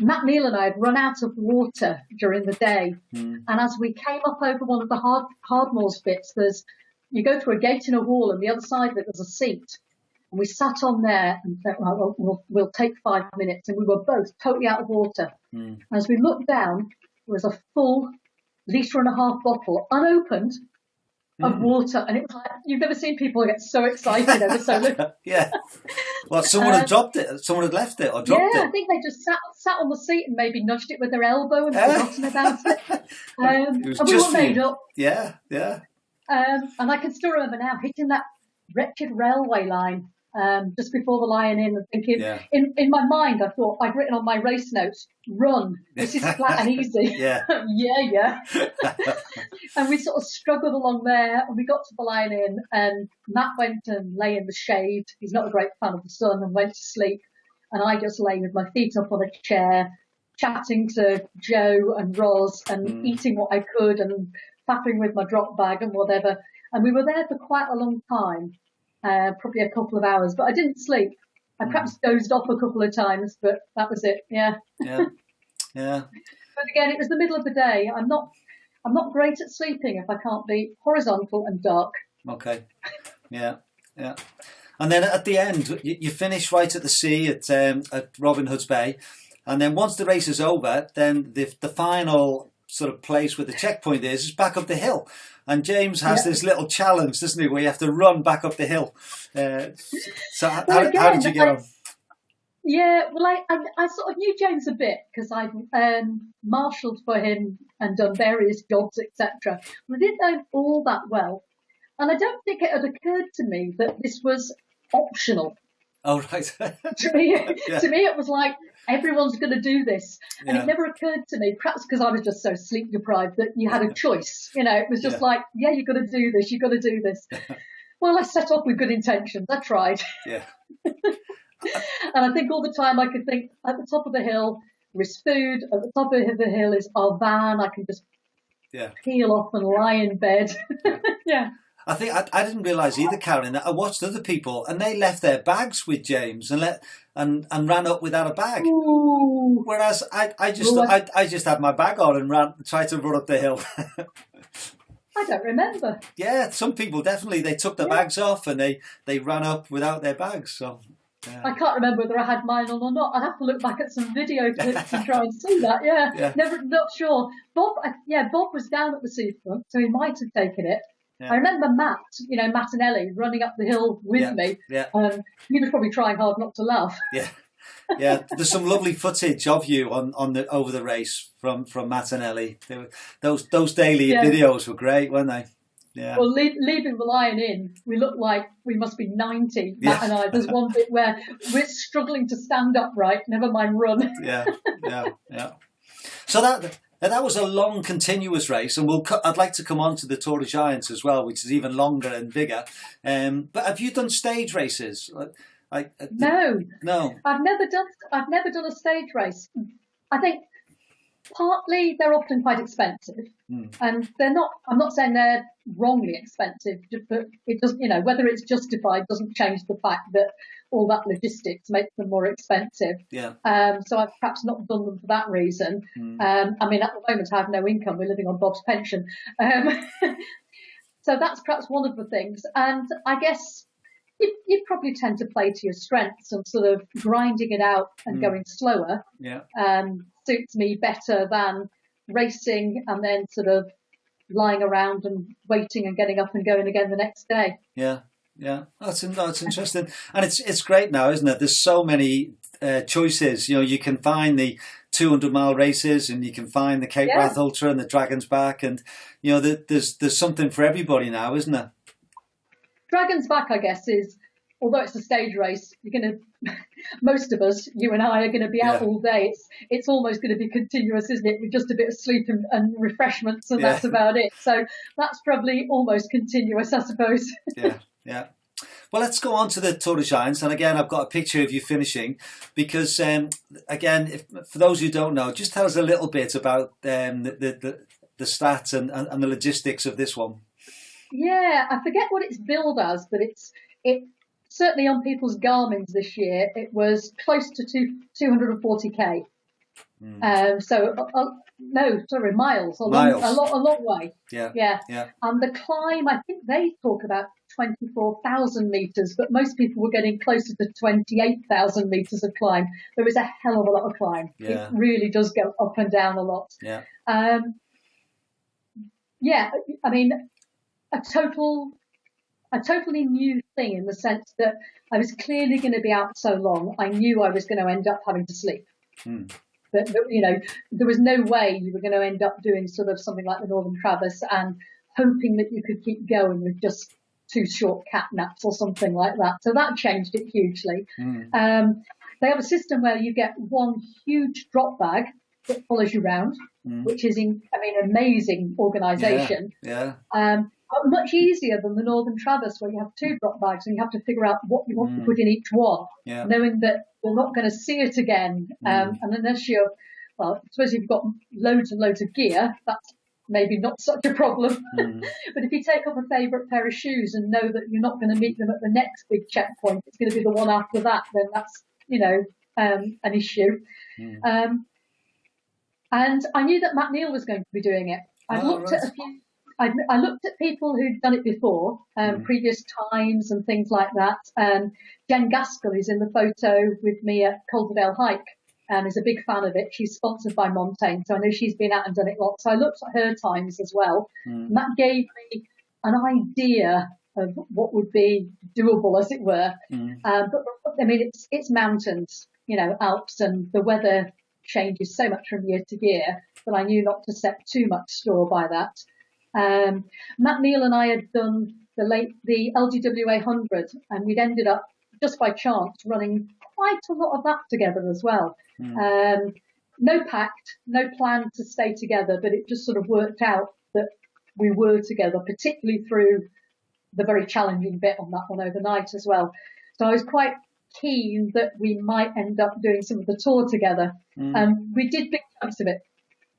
Matt Neal and I had run out of water during the day. And as we came up over one of the Hardmoors bits, you go through a gate in a wall, and the other side of it was a seat. And we sat on there and thought, well, we'll take 5 minutes. And we were both totally out of water. As we looked down, there was a full 1.5 litre bottle, unopened, of water. And it was like, you've never seen people get so excited over so little. Yeah. Well, someone had dropped it. Someone had left it or dropped it. Yeah, I think they just sat on the seat and maybe nudged it with their elbow and forgotten about it. It was and we just all made up. Yeah. And I can still remember now hitting that wretched railway line just before the Lion Inn and thinking, in my mind, I thought, I'd written on my race notes, run, this is flat and easy. Yeah. yeah. And we sort of struggled along there, and we got to the Lion Inn, and Matt went and lay in the shade. He's not a great fan of the sun, and went to sleep. And I just lay with my feet up on a chair, chatting to Joe and Roz and eating what I could and faffing with my drop bag and whatever. And we were there for quite a long time. Probably a couple of hours, but I didn't sleep. I perhaps dozed off a couple of times, but that was it. Yeah. Yeah. But again, it was the middle of the day. I'm not great at sleeping if I can't be horizontal and dark. Okay. Yeah. And then at the end, you finish right at the sea at Robin Hood's Bay, and then once the race is over, then the final sort of place where the checkpoint is back up the hill. And James has this little challenge, doesn't he, where you have to run back up the hill. So how did you get on? Yeah, well, I sort of knew James a bit because I'd marshalled for him and done various jobs, etc. But I didn't know him all that well. And I don't think it had occurred to me that this was optional. Oh, right. To me, it was like, everyone's going to do this. And it never occurred to me, perhaps because I was just so sleep deprived, that you had a choice. You know, it was just like, you've got to do this, you've got to do this. Well, I set off with good intentions. I tried. Yeah. And I think all the time I could think, at the top of the hill, there is food. At the top of the hill is our van. I can just peel off and lie in bed. Yeah. I think I didn't realise either, Karen, that I watched other people and they left their bags with James and ran up without a bag. Ooh. Whereas I just had my bag on and tried to run up the hill. I don't remember. Yeah, some people definitely, they took their bags off and they ran up without their bags. So I can't remember whether I had mine on or not. I'd have to look back at some video clips and try and see that. Yeah. Not sure. Bob was down at the seafront, so he might have taken it. Yeah. I remember Matt and Ellie running up the hill with me. Yeah. He was probably trying hard not to laugh. Yeah. There's some lovely footage of you over the race from Matt and Ellie. Those daily videos were great, weren't they? Yeah. Well, leaving the Lion Inn, we look like we must be 90, Matt and I. There's one bit where we're struggling to stand upright, never mind run. Yeah. So that was a long, continuous race, and I'd like to come on to the Tour de Giants as well, which is even longer and bigger. But have you done stage races? No. I've never done a stage race. I think partly they're often quite expensive, and they're not. I'm not saying they're wrongly expensive, but it doesn't. Whether it's justified doesn't change the fact that all that logistics makes them more expensive. Yeah. So I've perhaps not done them for that reason. I mean, at the moment I have no income. We're living on Bob's pension. So that's perhaps one of the things. And I guess you probably tend to play to your strengths, and sort of grinding it out and going slower suits me better than racing and then sort of lying around and waiting and getting up and going again the next day. Yeah. That's interesting, and it's great now, isn't it? There's so many choices. You can find the 200-mile races, and you can find the Cape Wrath Ultra and the Dragon's Back, and there's something for everybody now, isn't there? Dragon's Back, I guess, is, although it's a stage race, you're going to, most of us, you and I, are going to be out all day. It's almost going to be continuous, isn't it? With just a bit of sleep and refreshments, and that's about it. So that's probably almost continuous, I suppose. Yeah. Well, let's go on to the Tour de Giants, and again, I've got a picture of you finishing, because again, for those who don't know, just tell us a little bit about the stats and the logistics of this one. Yeah, I forget what it's billed as, but it certainly on people's Garmin's this year, it was close to 240k. Miles. A long way. Yeah. And the climb, I think they talk about 24,000 meters, but most people were getting closer to 28,000 meters of climb. There was a hell of a lot of climb. It really does go up and down a lot. I mean, a totally new thing in the sense that I was clearly going to be out so long. I knew I was going to end up having to sleep. But there was no way you were going to end up doing sort of something like the Northern Traverse and hoping that you could keep going with just 2 short cat naps or something like that. So that changed it hugely. They have a system where you get one huge drop bag that follows you around, which is amazing organisation. Much easier than the Northern Traverse, where you have 2 drop bags and you have to figure out what you want to put in each one, knowing that you're not going to see it again. And unless I suppose you've got loads and loads of gear, that's maybe not such a problem. But if you take up a favourite pair of shoes and know that you're not going to meet them at the next big checkpoint, it's going to be the one after that, then that's, an issue. And I knew that Matt Neal was going to be doing it. I looked at people who'd done it before, previous times and things like that. Jen Gaskell is in the photo with me at Calderdale Hike and is a big fan of it. She's sponsored by Montaigne, so I know she's been out and done it lots. So I looked at her times as well. And that gave me an idea of what would be doable, as it were. But I mean, it's mountains, Alps, and the weather changes so much from year to year that I knew not to set too much store by that. Matt Neal and I had done the LGWA 100, and we'd ended up, just by chance, running quite a lot of that together as well. No pact, no plan to stay together, but it just sort of worked out that we were together, particularly through the very challenging bit on that one overnight as well. So I was quite keen that we might end up doing some of the tour together. We did big chunks of it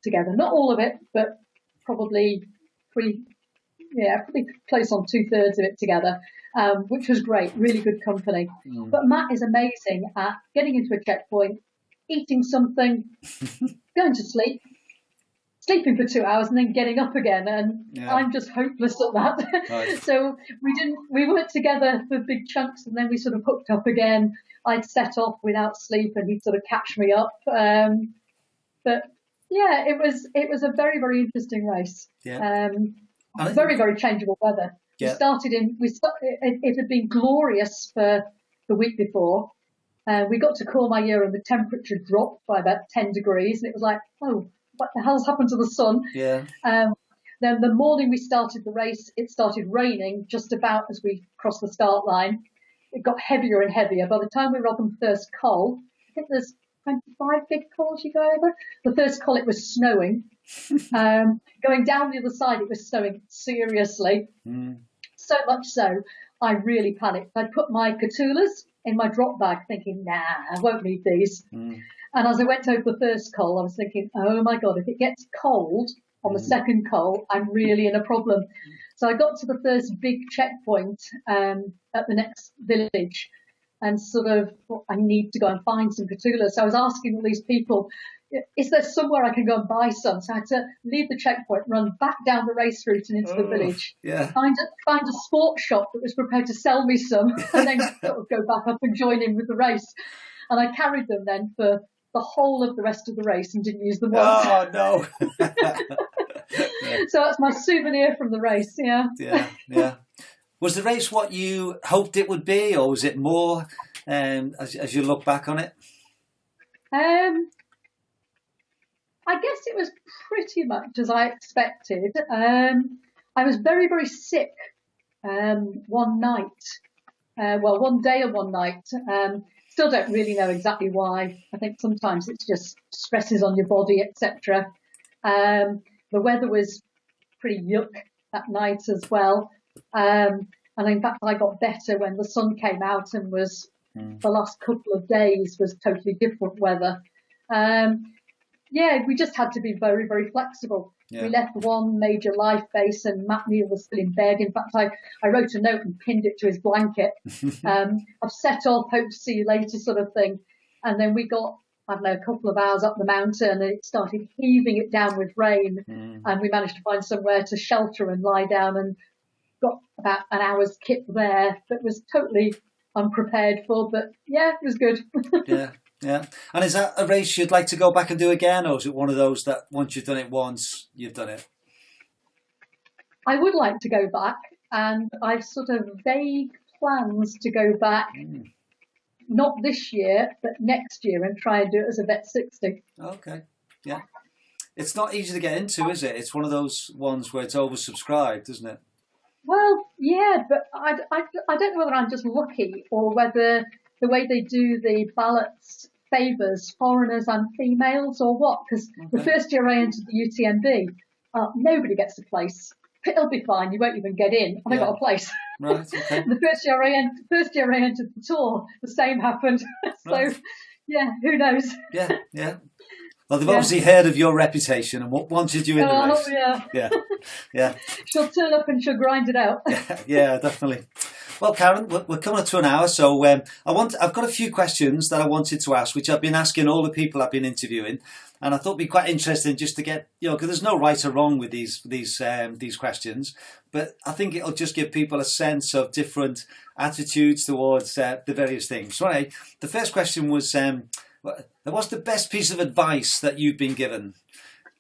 together, not all of it, but probably pretty close on 2/3 of it together, which was great, really good company. But Matt is amazing at getting into a checkpoint, eating something, going to sleep, sleeping for 2 hours, and then getting up again. And I'm just hopeless at that. So we weren't together for big chunks, and then we sort of hooked up again. I'd set off without sleep, and he'd sort of catch me up. But yeah, it was a very, very interesting race. Very, very changeable weather. It had been glorious for the week before. We got to Courmayeur and the temperature dropped by about 10 degrees, and it was like, oh, what the hell's happened to the sun? Then the morning we started the race, it started raining just about as we crossed the start line. It got heavier and heavier. By the time we were up on first col, I think there's 25 big cols you go over. The first col, it was snowing. Going down the other side, it was snowing seriously. So much so, I really panicked. I put my Catulas in my drop bag thinking, nah, I won't need these. And as I went over the first col, I was thinking, oh my God, if it gets cold on the second col, I'm really in a problem. So I got to the first big checkpoint at the next village and sort of, I need to go and find some Catulas. So I was asking all these people, is there somewhere I can go and buy some? So I had to leave the checkpoint, run back down the race route and into the village, find a sports shop that was prepared to sell me some, and then sort of go back up and join in with the race. And I carried them then for the whole of the rest of the race and didn't use them once. Oh, no. So that's my souvenir from the race, Yeah. Was the race what you hoped it would be, or was it more as you look back on it? I guess it was pretty much as I expected. I was very, very sick one night. One day and one night. Still don't really know exactly why. I think sometimes it's just stresses on your body, etc. The weather was pretty yuck that night as well. And in fact, I got better when the sun came out and was the last couple of days was totally different weather. We just had to be very, very flexible. Yeah. We left one major life base and Matt Neal was still in bed. In fact, I wrote a note and pinned it to his blanket. I've set off, hope to see you later sort of thing. And then we got, I don't know, a couple of hours up the mountain and it started heaving it down with rain. And we managed to find somewhere to shelter and lie down and got about an hour's kip there that was totally unprepared for. But yeah, it was good. Yeah. Yeah, and is that a race you'd like to go back and do again, or is it one of those that once you've done it once, you've done it? I would like to go back, and I've sort of vague plans to go back, not this year, but next year, and try and do it as a vet 60. Okay, yeah. It's not easy to get into, is it? It's one of those ones where it's oversubscribed, isn't it? Well, yeah, but I don't know whether I'm just lucky or whether the way they do the ballots favours foreigners and females or what, because the first year I entered the UTMB, nobody gets a place. It'll be fine, you won't even get in. I got a place. Right, okay. The first year I entered the tour, the same happened. So, yeah, who knows? Yeah. Well, they've obviously heard of your reputation and wanted you in the race. Yeah. She'll turn up and she'll grind it out. Yeah, definitely. Well, Karen, we're coming up to an hour, so I've got a few questions that I wanted to ask, which I've been asking all the people I've been interviewing, and I thought it'd be quite interesting just to get, because there's no right or wrong with these questions, but I think it'll just give people a sense of different attitudes towards the various things. So anyway, the first question was, what's the best piece of advice that you've been given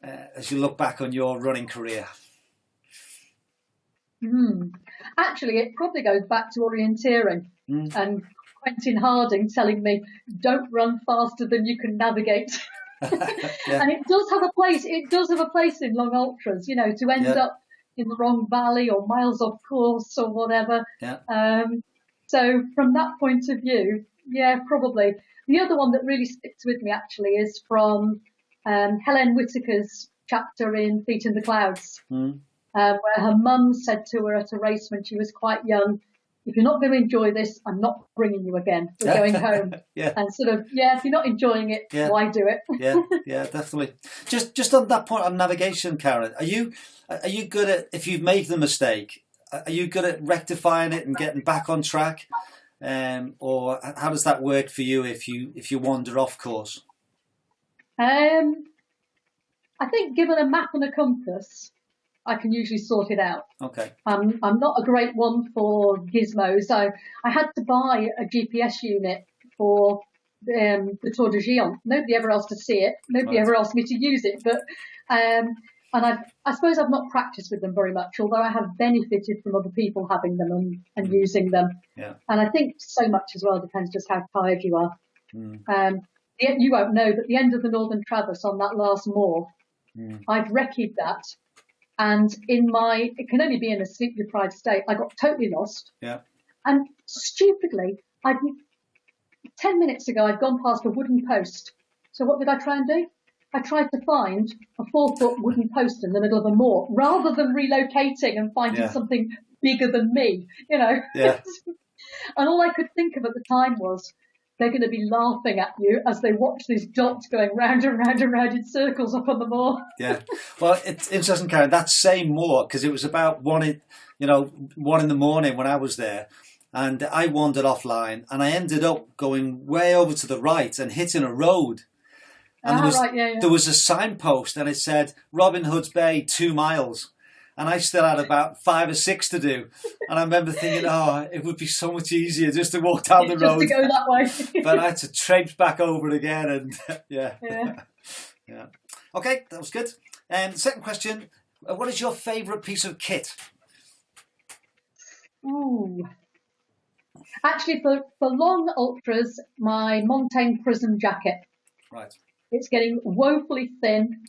as you look back on your running career? Actually, it probably goes back to orienteering and Quentin Harding telling me, don't run faster than you can navigate. And it does have a place. It does have a place in long ultras, to end up in the wrong valley or miles off course or whatever. So from that point of view, probably. The other one that really sticks with me actually is from Helen Whitaker's chapter in Feet in the Clouds. Where her mum said to her at a race when she was quite young, if you're not going to enjoy this, I'm not bringing you again. We're going home. And sort of, if you're not enjoying it, why do it? Yeah, definitely. Just on that point on navigation, Karen, are you good at, if you've made the mistake, are you good at rectifying it and getting back on track? Or how does that work for you if you wander off course? I think given a map and a compass, I can usually sort it out. Okay. I'm not a great one for gizmos. I had to buy a GPS unit for the Tour de Géant. Nobody ever asked to see it. Nobody ever asked me to use it. But and I suppose I've not practiced with them very much, although I have benefited from other people having them and using them. Yeah. And I think so much as well depends just how tired you are. You won't know, but the end of the Northern Traverse on that last moor, I'd recce'd that. And it can only be in a sleep-deprived state, I got totally lost. Yeah. And stupidly, 10 minutes ago, I'd gone past a wooden post. So what did I try and do? I tried to find a 4-foot wooden post in the middle of a moor, rather than relocating and finding something bigger than me, Yeah. And all I could think of at the time was, they're going to be laughing at you as they watch these dots going round and round and round in circles up on the moor. Yeah. Well, it's interesting, Karen, that same moor, because it was about 1 in the morning when I was there, and I wandered offline, and I ended up going way over to the right and hitting a road. And there was a signpost, and it said Robin Hood's Bay 2 miles. And I still had about 5 or 6 to do. And I remember thinking, it would be so much easier just to walk down the road. Just to go that way. But I had to traipse back over it again. And yeah. Okay, that was good. Second question, what is your favourite piece of kit? Ooh. Actually, for long ultras, my Montaigne Prism jacket. Right. It's getting woefully thin.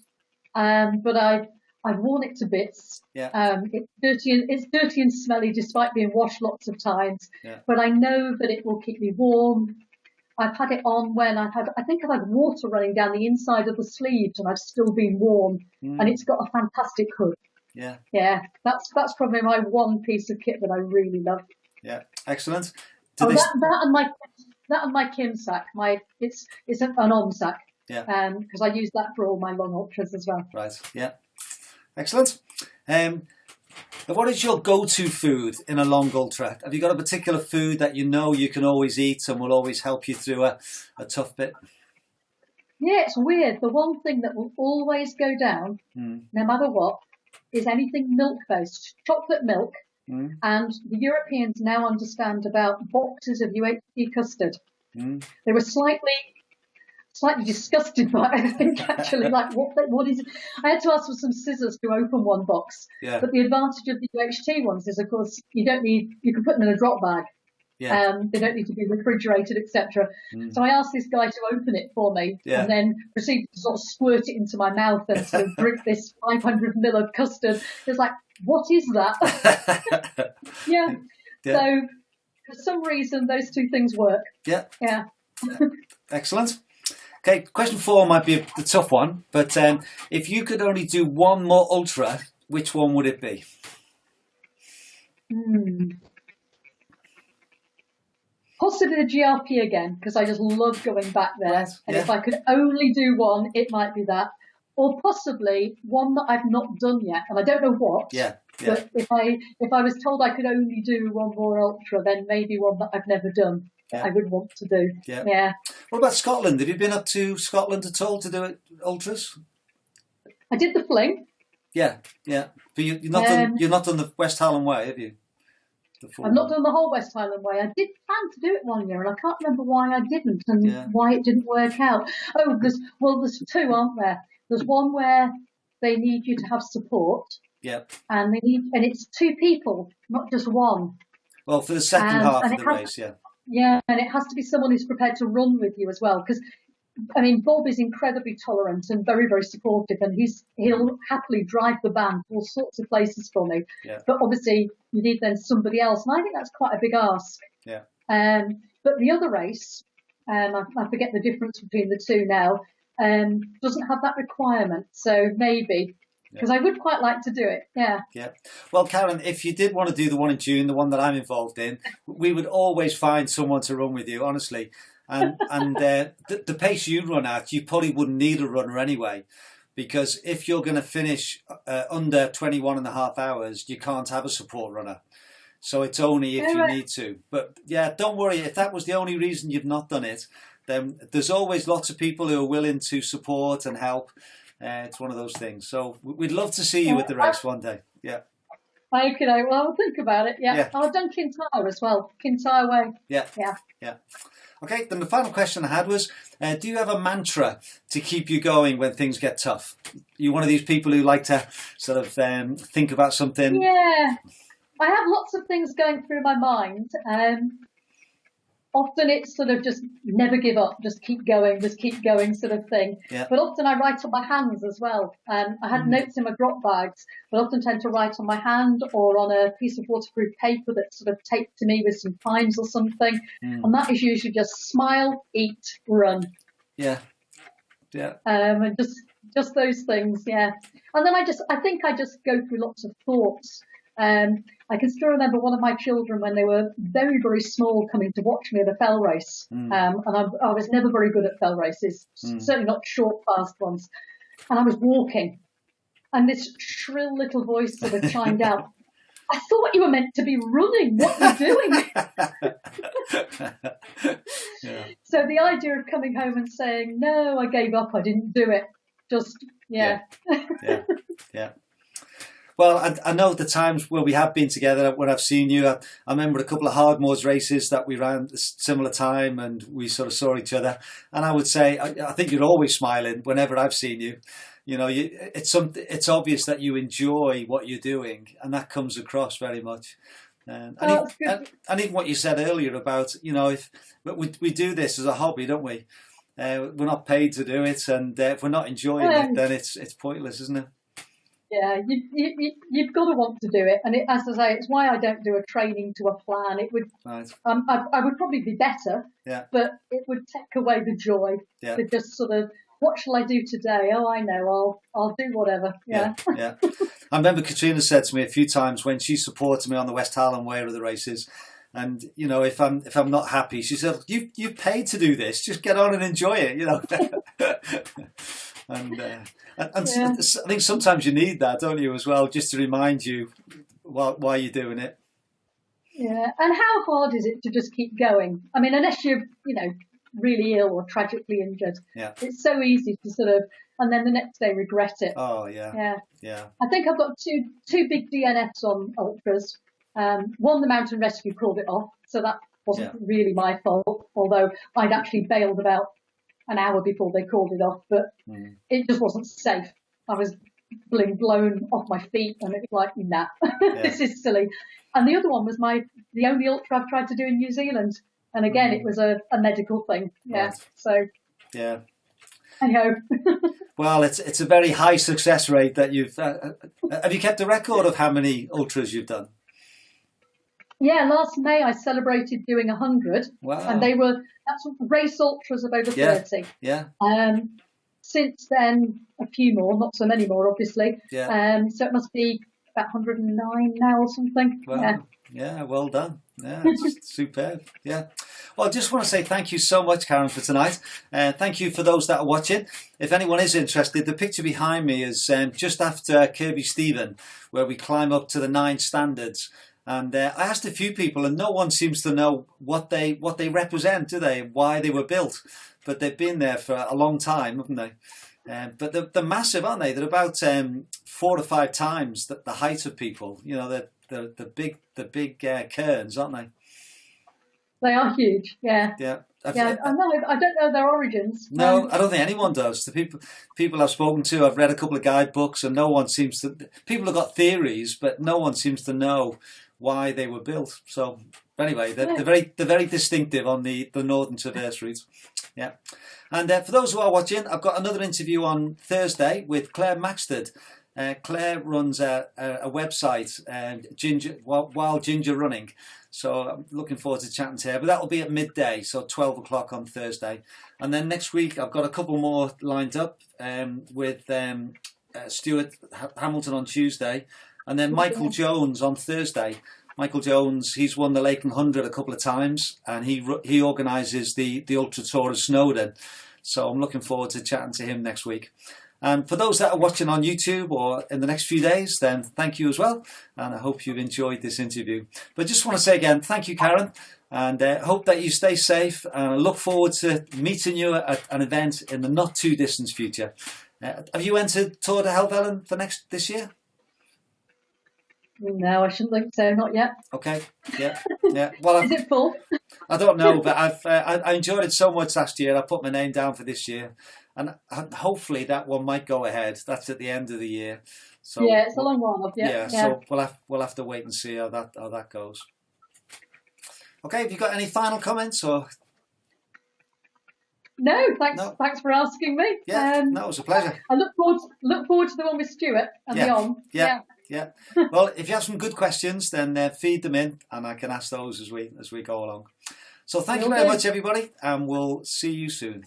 but I've worn it to bits. Yeah. It's dirty and smelly despite being washed lots of times. Yeah. But I know that it will keep me warm. I've had it on when I think I've had water running down the inside of the sleeves and I've still been warm. And it's got a fantastic hood. Yeah. Yeah. That's probably my one piece of kit that I really love. Yeah. Excellent. That and my Kim sack. It's an on sack. Yeah. Because I use that for all my long ultras as well. Right. Yeah. Excellent. What is your go-to food in a long ultra? Have you got a particular food that you know you can always eat and will always help you through a tough bit? Yeah, it's weird. The one thing that will always go down, no matter what, is anything milk-based, chocolate milk. And the Europeans now understand about boxes of UHT custard. They were slightly disgusted by it, I think, actually. Like, what is it? I had to ask for some scissors to open one box. Yeah. But the advantage of the UHT ones is, of course, you can put them in a drop bag. Yeah. They don't need to be refrigerated, etc. So I asked this guy to open it for me and then proceeded to sort of squirt it into my mouth and sort of drink this 500 ml of custard. It was like, what is that? Yeah. So for some reason, those two things work. Yeah. Yeah. Excellent. Okay, question 4 might be a tough one, but if you could only do one more ultra, which one would it be? Possibly the GRP again, because I just love going back there. Right, and yeah. if I could only do one, it might be that. Or possibly one that I've not done yet, and I don't know what. Yeah. But if I was told I could only do one more ultra, then maybe one that I've never done that I would want to do. Yeah. What about Scotland? Have you been up to Scotland at all to do ultras? I did the fling. Yeah. But you're not done the West Highland Way, have you? I've not done the whole West Highland Way. I did plan to do it one year, and I can't remember why I didn't and why it didn't work out. Oh, there's two, aren't there? There's one where they need you to have support. Yep. And it's two people, not just one. Well, for the second half of the race, Yeah, and it has to be someone who's prepared to run with you as well. Because, I mean, Bob is incredibly tolerant and very, very supportive, and he'll happily drive the van to all sorts of places for me. Yeah. But obviously, you need then somebody else, and I think that's quite a big ask. Yeah. But the other race, I forget the difference between the two now, doesn't have that requirement. So maybe. Because I would quite like to do it, yeah. Well, Karen, if you did want to do the one in June, the one that I'm involved in, we would always find someone to run with you, honestly. And the pace you run at, you probably wouldn't need a runner anyway. Because if you're going to finish under 21 and a half hours, you can't have a support runner. So it's only if you need to. But yeah, don't worry. If that was the only reason you've not done it, then there's always lots of people who are willing to support and help. It's one of those things. So we'd love to see you at the race one day. Yeah. Okay, well, I'll think about it. Yeah. I've done Kintyre as well. Kintyre Way. Yeah. Okay, then the final question I had was, do you have a mantra to keep you going when things get tough? You're one of these people who like to sort of think about something? Yeah. I have lots of things going through my mind. Often it's sort of just never give up, just keep going sort of thing. Yeah. But often I write on my hands as well. I had notes in my drop bags, but often tend to write on my hand or on a piece of waterproof paper that's sort of taped to me with some times or something. And that is usually just smile, eat, run. Yeah. And just those things, yeah. And then I think I just go through lots of thoughts. I can still remember one of my children when they were very, very small coming to watch me at a fell race. And I was never very good at fell races, certainly not short, fast ones. And I was walking, and this shrill little voice sort of chimed out, I thought you were meant to be running. What are you doing? So the idea of coming home and saying, no, I gave up, I didn't do it. Just, yeah. Well, I know the times where we have been together, when I've seen you, I remember a couple of Hardmoors races that we ran at a similar time and we sort of saw each other. And I would say, I think you're always smiling whenever I've seen you. You know, it's obvious that you enjoy what you're doing, and that comes across very much. And even what you said earlier about, you know, if we do this as a hobby, don't we? We're not paid to do it, and if we're not enjoying it, then it's pointless, isn't it? Yeah, you've got to want to do it, and as I say, it's why I don't do a training to a plan. It would, right. I would probably be better, but it would take away the joy. To just sort of, what shall I do today? Oh, I know, I'll do whatever. Yeah. I remember Katrina said to me a few times when she supported me on the West Highland Way of the races, and you know, if I'm not happy, she said, "You've paid to do this. Just get on and enjoy it." You know. And I think sometimes you need that, don't you, as well, just to remind you why you're doing it. Yeah, and how hard is it to just keep going? I mean, unless you're, really ill or tragically injured, it's so easy to sort of, and then the next day regret it. Oh yeah. I think I've got two big DNFs on ultras. One, the mountain rescue called it off, so that wasn't really my fault. Although I'd actually bailed about an hour before they called it off, but it just wasn't safe. I was being blown off my feet, and it was like, nah, this is silly. And the other one was the only ultra I've tried to do in New Zealand, and again, it was a medical thing. Right. So I hope. Well, it's a very high success rate that you've. Have you kept a record of how many ultras you've done? Yeah, last May I celebrated doing 100. Wow. And that's race ultras of over 30. Yeah. Since then, a few more, not so many more, obviously. Yeah. So it must be about 109 now or something. Wow. Yeah, well done. Yeah, it's superb. Yeah. Well, I just want to say thank you so much, Karen, for tonight. Thank you for those that are watching. If anyone is interested, the picture behind me is just after Kirby Stephen, where we climb up to the 9 standards. And I asked a few people, and no one seems to know what they represent, do they? Why they were built? But they've been there for a long time, haven't they? But they're massive, aren't they? They're about 4 to 5 times the height of people. You know, they're the big cairns, aren't they? They are huge. Yeah. Yeah. I don't know their origins. No, I don't think anyone does. The people I've spoken to, I've read a couple of guidebooks, and no one seems to. People have got theories, but no one seems to know why they were built. So anyway, they're very distinctive on the Northern Traverse route. Yeah. And for those who are watching, I've got another interview on Thursday with Claire Maxted. Claire runs a website, Wild Ginger Running. So I'm looking forward to chatting to her. But that'll be at midday, so 12 o'clock on Thursday. And then next week, I've got a couple more lined up with Stuart Hamilton on Tuesday. And then Michael Jones on Thursday. Michael Jones, he's won the Lake 100 a couple of times, and he organises the Ultra Tour of Snowdon. So I'm looking forward to chatting to him next week. And for those that are watching on YouTube or in the next few days, then thank you as well. And I hope you've enjoyed this interview. But just want to say again, thank you, Karen. And hope that you stay safe. And I look forward to meeting you at an event in the not too distant future. Have you entered Tour de Helvellyn for this year? No, I shouldn't think so. Not yet. Okay. Yeah. Well, is it full? I don't know, but I enjoyed it so much last year. I put my name down for this year, and hopefully that one might go ahead. That's at the end of the year. So yeah, it's a long one off. Yeah. So we'll have to wait and see how that goes. Okay. Have you got any final comments or? No, thanks for asking me. Yeah, no, it was a pleasure. I look forward to the one with Stuart and beyond. Yeah. Well, if you have some good questions, then feed them in, and I can ask those as we go along. So thank you very much, everybody, and we'll see you soon.